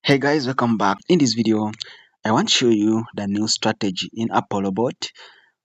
Hey guys, welcome back. In this video, I want to show you the new strategy in ApolloBot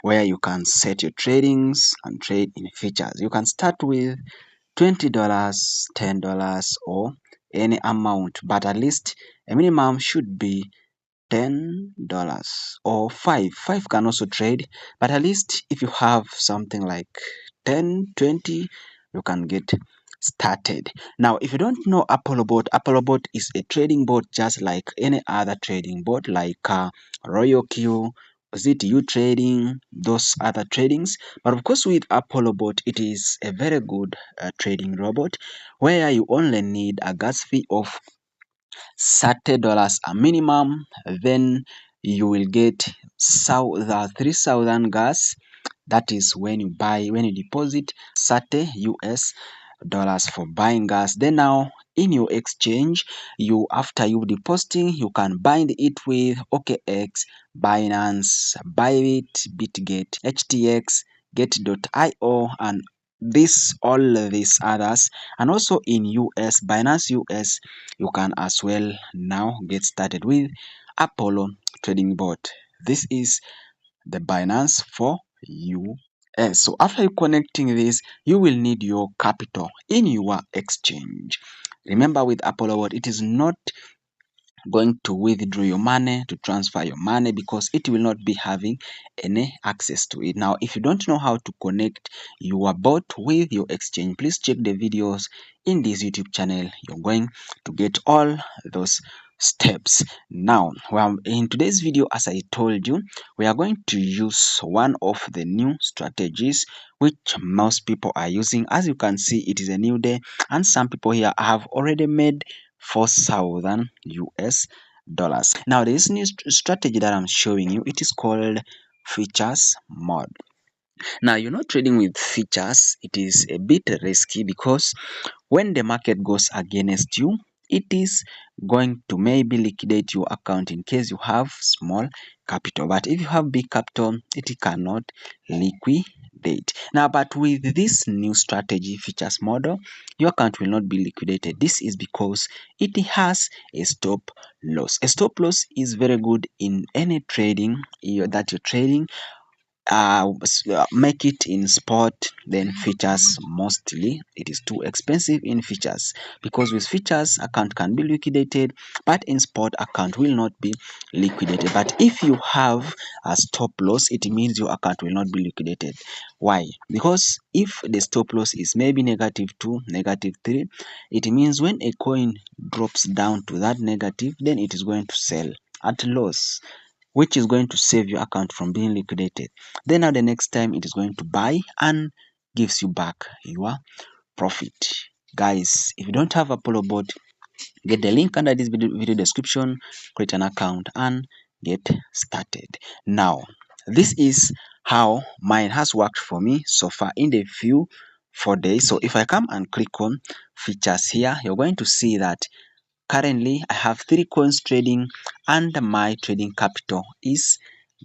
where you can set your tradings and trade in features. You can start with $20, $10 or any amount, but at least a minimum should be $10 or 5. 5 can also trade, but at least if you have something like 10, 20, you can get started. Now, if you don't know ApolloBot is a trading bot just like any other trading bot like Royal Q, ZTU trading, those other tradings. But of course, with ApolloBot, it is a very good trading robot where you only need a gas fee of $30 a minimum, then you will get the 3,000 gas. That is when you deposit $30 for buying gas. Then now in your exchange, after you depositing, you can bind it with OKX, Binance, Bybit, Bitget, HTX, Get.io, and all these others. And also in US, Binance US, you can as well now get started with Apollo Trading Bot. This is the Binance for US. So after you connecting this, you will need your capital in your exchange. Remember, with ApolloBot, it is not going to withdraw your money, to transfer your money, because it will not be having any access to it. Now, if you don't know how to connect your bot with your exchange, please check the videos in this YouTube channel. You're going to get all those steps. Now, well, in today's video, as I told you, we are going to use one of the new strategies which most people are using. As you can see, it is a new day, and some people here have already made 4,000 US dollars. Now, this new strategy that I'm showing you, it is called features mode. Now, trading with features, it is a bit risky because when the market goes against you, it is going to maybe liquidate your account in case you have small capital. But if you have big capital, it cannot liquidate. Now, but with this new strategy features model, your account will not be liquidated. This is because it has a stop loss. A stop loss is very good in any trading that you're trading. Make it in spot, then features. Mostly it is too expensive in features, because with features account can be liquidated, but in spot account will not be liquidated. But if you have a stop loss, it means your account will not be liquidated. Why? Because if the stop loss is maybe -2, -3, it means when a coin drops down to that negative, then it is going to sell at loss, which is going to save your account from being liquidated. Then now the next time it is going to buy and gives you back your profit. Guys, if you don't have ApolloBot, get the link under this video description, create an account and get started. Now, this is how mine has worked for me so far in the few 4 days. So if I come and click on features here, you're going to see that currently I have 3 coins trading and my trading capital is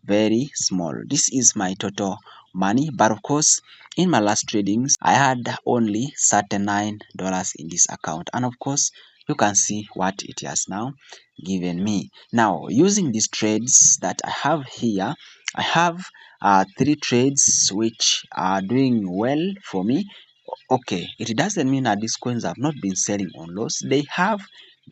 very small. This is my total money, but of course in my last tradings I had only $39 in this account, and of course you can see what it has now given me. Now, using these trades that I have here, I have 3 trades which are doing well for me. Okay, it doesn't mean that these coins have not been selling on loss. They have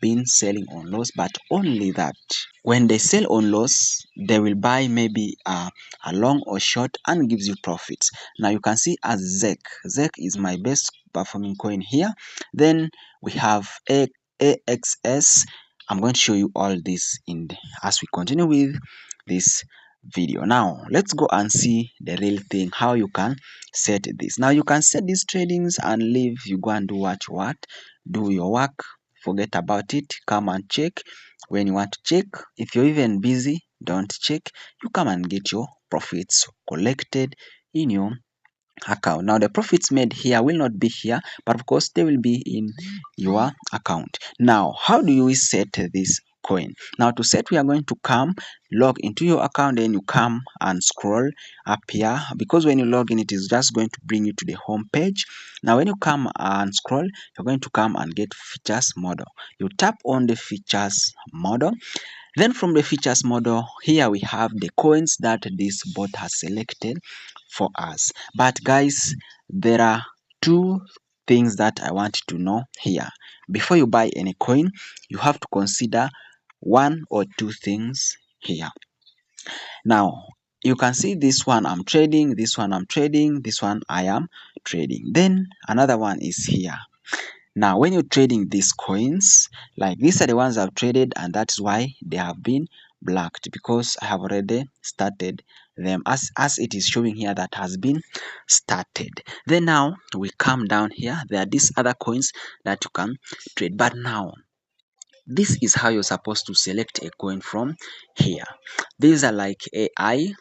been selling on loss, but only that when they sell on loss, they will buy maybe a long or short and gives you profits. Now you can see as ZEC. ZEC is my best performing coin here. Then we have AXS. I'm going to show you all this as we continue with this video. Now let's go and see the real thing, how you can set this. Now you can set these tradings and leave. You go and do what you want, do your work, forget about it, come and check when you want to check. If you're even busy, don't check. You come and get your profits collected in your account. Now the profits made here will not be here, but of course they will be in your account. Now, how do we set this coin. Now to set, we are going to come log into your account, then you come and scroll up here, because when you log in it is just going to bring you to the home page. Now when you come and scroll, you're going to come and get features model. You tap on the features model. Then from the features model, here we have the coins that this bot has selected for us. But guys, there are two things that I want you to know here. Before you buy any coin, you have to consider one or two things here. Now, you can see this one I'm trading, this one I'm trading, this one I am trading. Then another one is here. Now, when you're trading these coins, like these are the ones I've traded, and that's why they have been blacked, because I have already started them, as it is showing here that has been started. Then now we come down here, there are these other coins that you can trade. But now this is how you're supposed to select a coin from here. These are like AI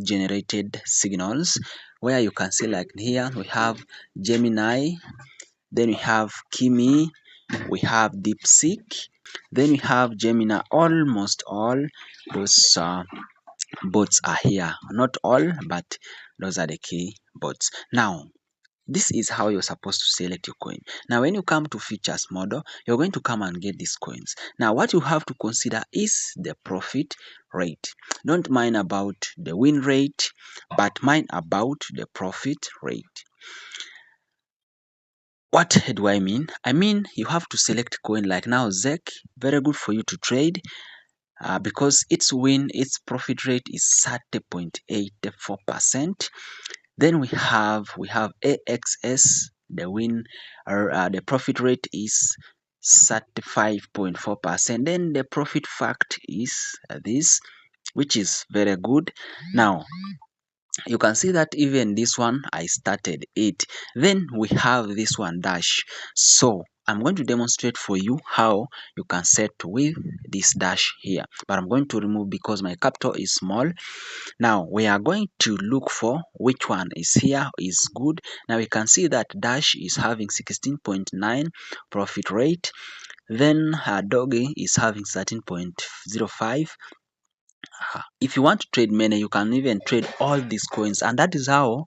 generated signals, where you can see, like here we have Gemini, then we have Kimi, we have DeepSeek, then we have Gemini. Almost all those bots are here. Not all, but those are the key bots. Now, this is how you're supposed to select your coin. Now, when you come to features model, you're going to come and get these coins. Now, what you have to consider is the profit rate. Don't mind about the win rate, but mind about the profit rate. What do I mean? I mean, you have to select coin like now ZEC, very good for you to trade, because its profit rate is 30.84%. Then we have AXS, the profit rate is 35.4%. Then the profit fact is this, which is very good. Now you can see that even this one I started it. Then we have this one dash. So I'm going to demonstrate for you how you can set with this dash here, but I'm going to remove because my capital is small. Now we are going to look for which one is here is good. Now we can see that dash is having 16.9 profit rate, then doggy is having 13.05. If you want to trade many, you can even trade all these coins, and that is how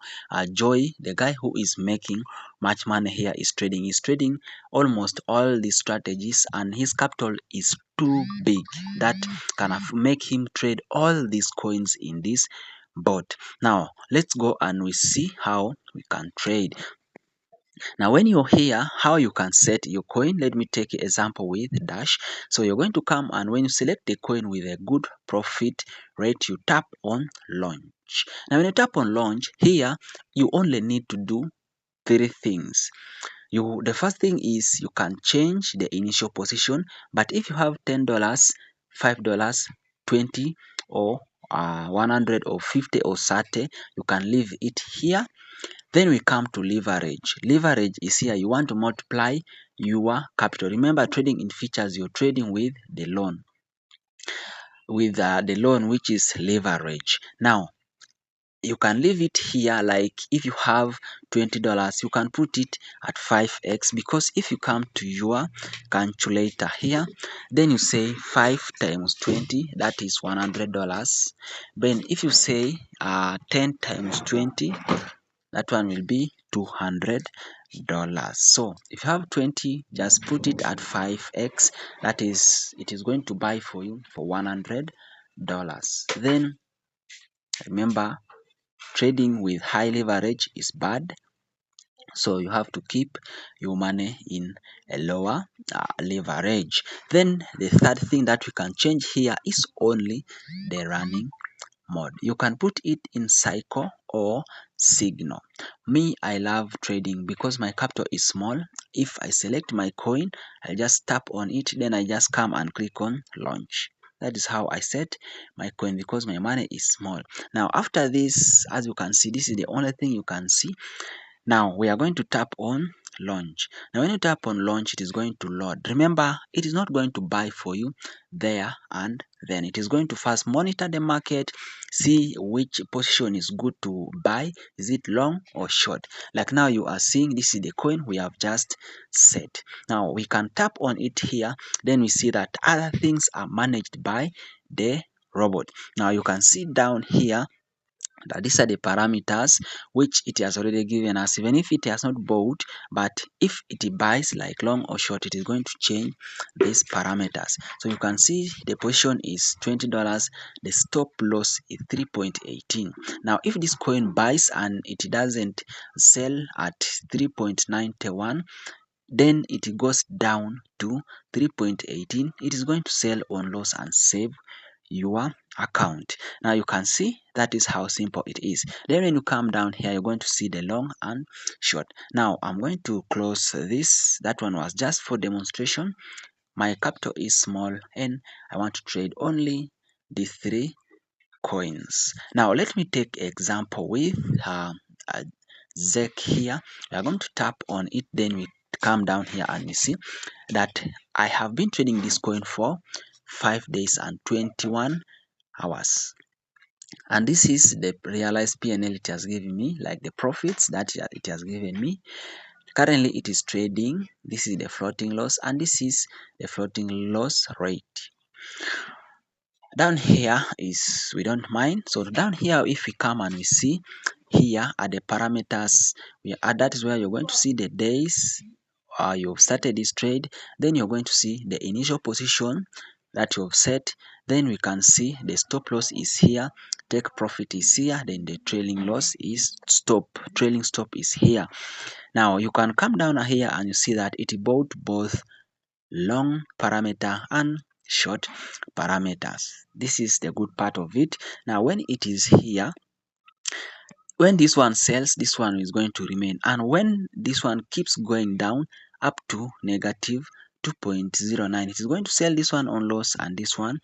Joy, the guy who is making much money here, is trading. He's trading almost all these strategies, and his capital is too big that can make him trade all these coins in this bot. Now let's go and we see how we can trade. Now when you're here, how you can set your coin, let me take an example with dash. So you're going to come, and when you select the coin with a good profit rate, you tap on launch. Now when you tap on launch here, you only need to do three things. The first thing is you can change the initial position, but if you have $10, $5, 20, or 100 or 50 or 30, you can leave it here. Then we come to leverage. Leverage is here. You want to multiply your capital. Remember, trading in features, you're trading with the loan, which is leverage. Now you can leave it here, like if you have $20, you can put it at 5x, because if you come to your calculator here, then you say 5 times 20, that is $100. Then if you say 10 times 20, that one will be $200. So if you have 20, just put it at 5x, that is, it is going to buy for you for $100. Then remember, trading with high leverage is bad, so you have to keep your money in a lower leverage. Then the third thing that we can change here is only the running mode. You can put it in cycle or signal. Me, I love trading because my capital is small. If I select my coin, I just tap on it, then I just come and click on launch. That is how I set my coin, because my money is small. Now after this, as you can see, this is the only thing you can see. Now we are going to tap on launch. Now when you tap on launch, it is going to load. Remember, it is not going to buy for you there and then. It is going to first monitor the market, see which position is good to buy. Is it long or short? Like now you are seeing this is the coin we have just set. Now we can tap on it here, then we see that other things are managed by the robot. Now you can see down here that these are the parameters which it has already given us, even if it has not bought, but if it buys like long or short, it is going to change these parameters. So you can see the position is $20, the stop loss is 3.18. Now if this coin buys and it doesn't sell at 3.91, then it goes down to 3.18, it is going to sell on loss and save your account. Now you can see that is how simple it is. Then when you come down here, you're going to see the long and short. Now I'm going to close this. That one was just for demonstration. My capital is small and I want to trade only the 3 coins. Now let me take example with ZEC here. We are going to tap on it, then we come down here and you see that I have been trading this coin for 5 days and 21 hours, and this is the realized PNL it has given me, like the profits that it has given me. Currently it is trading. This is the floating loss and this is the floating loss rate. Down here is we don't mind. So down here, if we come and we see here are the parameters, that is where you're going to see the days you've started this trade. Then you're going to see the initial position that you've set. Then we can see the stop loss is here, take profit is here, then the trailing loss is trailing stop is here. Now you can come down here and you see that it bought both long parameter and short parameters. This is the good part of it. Now when it is here, when this one sells, this one is going to remain, and when this one keeps going down up to negative 2.09, it is going to sell this one on loss and this one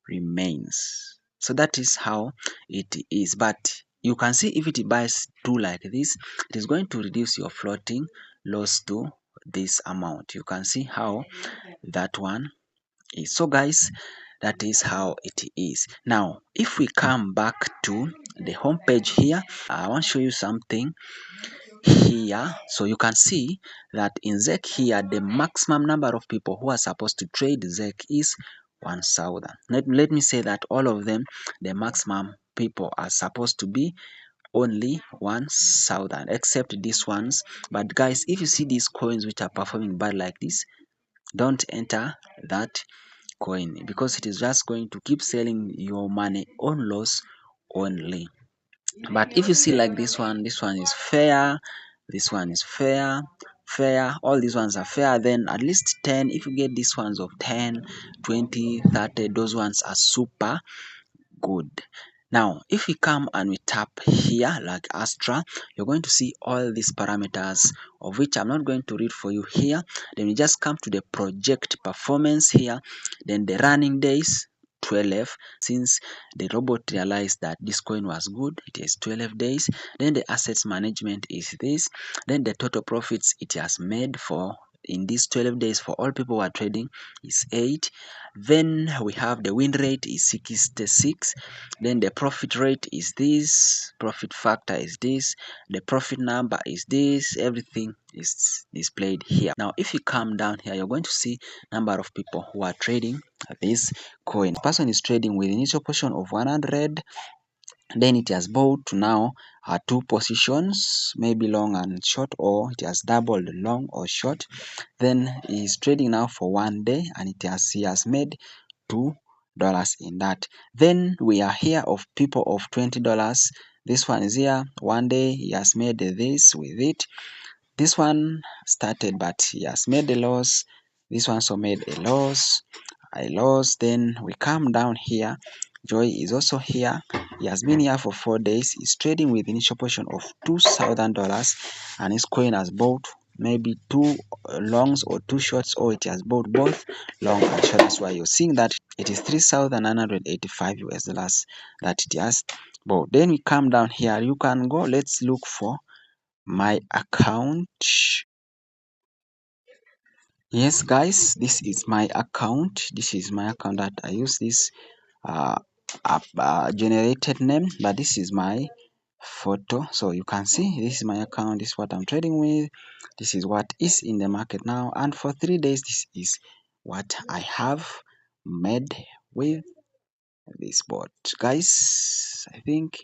remains. So that is how it is. But you can see if it buys two like this, it is going to reduce your floating loss to this amount. You can see how that one is. So guys, that is how it is. Now if we come back to the home page here, I want to show you something here. So you can see that in ZEC here, the maximum number of people who are supposed to trade ZEC is 1,000. Let me say that all of them, the maximum people are supposed to be only 1,000, except these ones. But guys, if you see these coins which are performing bad like this, don't enter that coin, because it is just going to keep selling your money on loss only. But if you see like this one is fair, this one is fair, all these ones are fair, then at least 10, if you get these ones of 10, 20, 30, those ones are super good. Now if we come and we tap here like Astra, you're going to see all these parameters, of which I'm not going to read for you here. Then we just come to the project performance here, then the running days 12, since the robot realized that this coin was good, it is 12 days. Then the assets management is this, then the total profits it has made for in these 12 days for all people who are trading is 8. Then we have the win rate is 66. Then the profit rate is this, profit factor is this, the profit number is this, everything is displayed here. Now if you come down here, you're going to see number of people who are trading this coin. The person is trading with initial position of 100, then it has bought to now 2 positions, maybe long and short, or it has doubled long or short. Then he is trading now for 1 day and he has made $2 in that. Then we are here of people of $20. This one is here 1 day, he has made this with it. This one started but he has made a loss. This one also made a loss. Then we come down here, Joy is also here. He has been here for 4 days. He's trading with initial position of $2,000 and his coin has bought maybe 2 longs or 2 shorts, or it has bought both long and short. That's why you're seeing that it is $3,985 that it has bought. Then we come down here, you can go, let's look for my account. Yes guys, this is my account. This is my account that I use this generated name, but this is my photo. So you can see this is my account. This is what I'm trading with. This is what is in the market now, and for 3 days this is what I have made with this bot. Guys, I think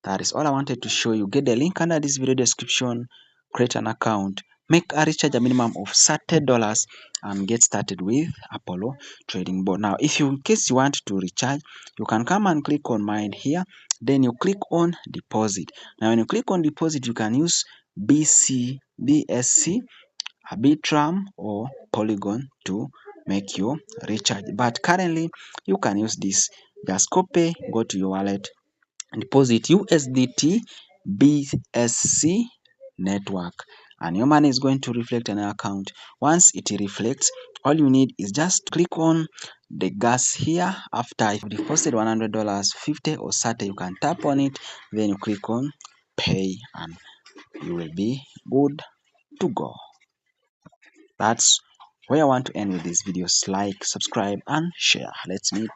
that is all I wanted to show you. Get the link under this video description, create an account, make a recharge a minimum of $30 and get started with Apollo Trading Bot. Now, if you, in case you want to recharge, you can come and click on mine here. Then you click on deposit. Now, when you click on deposit, you can use BSC, Arbitrum, or Polygon to make your recharge. But currently, you can use this. Just copy, go to your wallet, deposit USDT BSC network, and your money is going to reflect on your account. Once it reflects, all you need is just click on the gas here. After you've deposited $100, 50 or 30, you can tap on it, then you click on pay and you will be good to go. That's where I want to end with this video. Like, subscribe and share. Let's meet